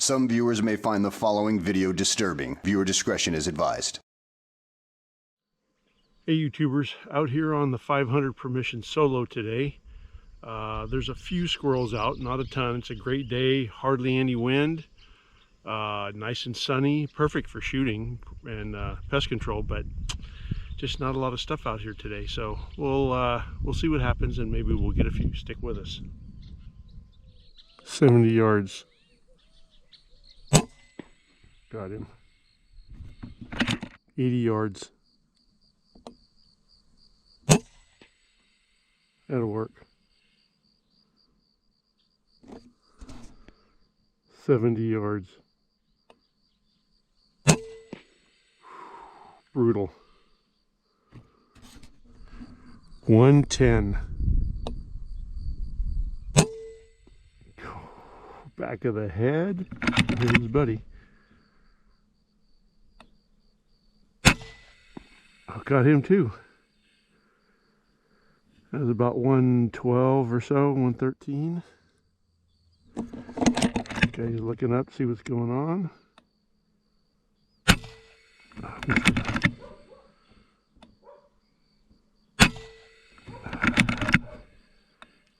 Some viewers may find the following video disturbing. Viewer discretion is advised. Hey YouTubers, out here on the 500 permission solo today. There's a few squirrels out, not a ton. It's a great day, hardly any wind, nice and sunny, perfect for shooting and pest control, but just not a lot of stuff out here today. So we'll see what happens, and maybe we'll get a few. Stick with us. 70 yards. Got him. 80 yards. That'll work. 70 yards. Brutal. 110. Back of the head. Here's his buddy. I got him too. That was about 112 or so, 113. Okay, he's looking up, see what's going on.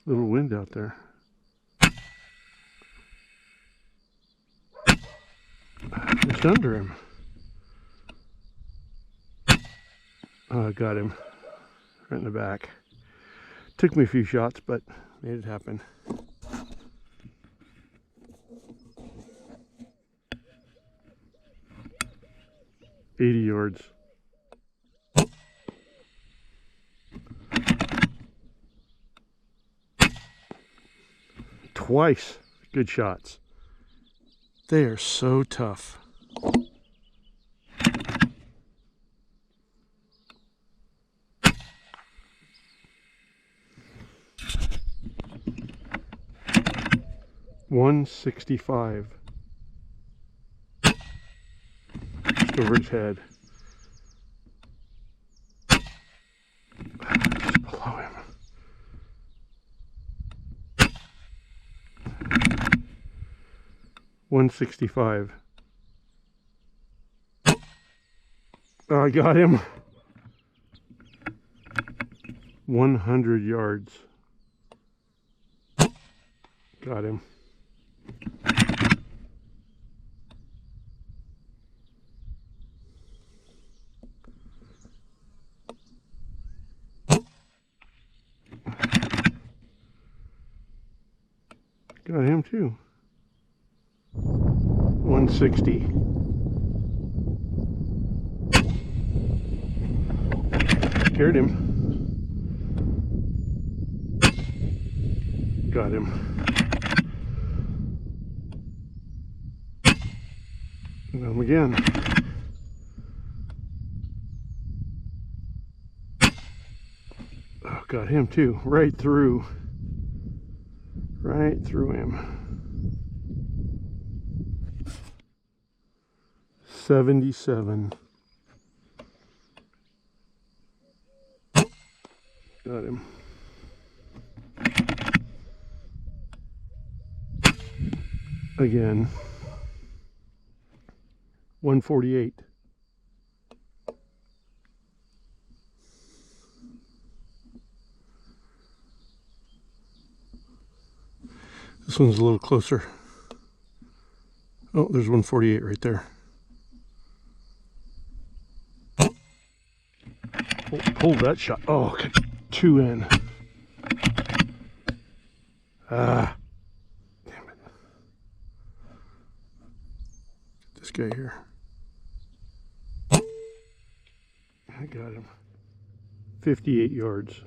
Little wind out there. Just under him. Oh, I got him right in the back. Took me a few shots, but made it happen. $80 yards. Twice. Good shots. They are so tough. $165. Just over his head. Just below him. $165. Oh, I got him. 100 yards. Got him. Got him too. 160. Scared him. Got him. Got him again. Oh, got him too. Right through. Right through him. 77. Got him. Again. 148. This one's a little closer. Oh, there's 148 right there. Hold that shot. Oh, got two in. Ah, damn it. This guy here. I got him. 58 yards.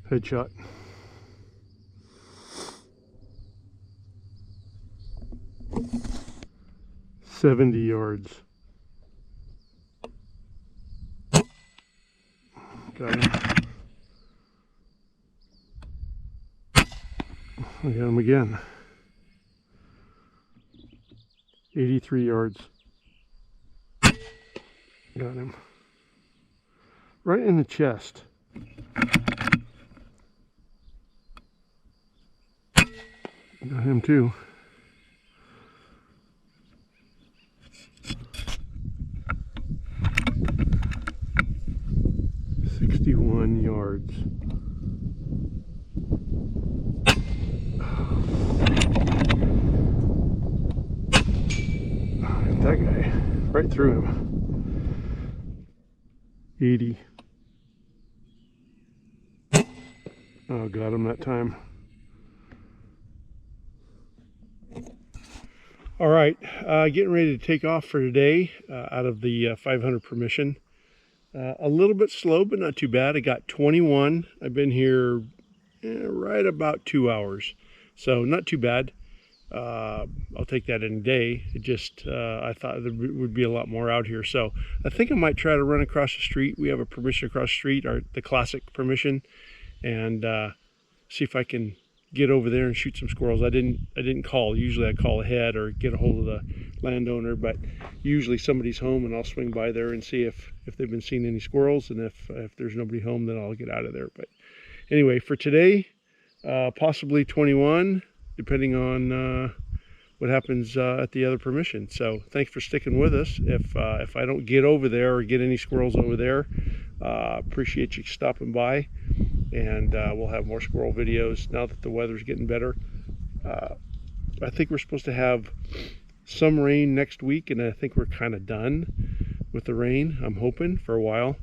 Headshot. $70 yards. Got him. I got him again. 83 yards. Got him. Right in the chest. Got him too. "61 yards. Hit that guy right through him. 80. Oh, got him that time. All right, getting ready to take off for today out of the 500 permission. A little bit slow, but not too bad. I got 21. I've been here right about 2 hours, so not too bad. I'll take that any day. It just, I thought there would be a lot more out here, so I think I might try to run across the street. We have a permission across the street, the classic permission, and see if I can get over there and shoot some squirrels. I didn't call. Usually I call ahead or get a hold of the landowner, but usually somebody's home and I'll swing by there and see if they've been seeing any squirrels, and if there's nobody home, then I'll get out of there. But anyway, for today, possibly 21, depending on what happens at the other permission. So thanks for sticking with us. If I don't get over there or get any squirrels over there, appreciate you stopping by, and we'll have more squirrel videos now that the weather's getting better. I think we're supposed to have some rain next week, and I think we're kind of done with the rain, I'm hoping, for a while.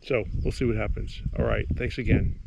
So we'll see what happens. All right, thanks again.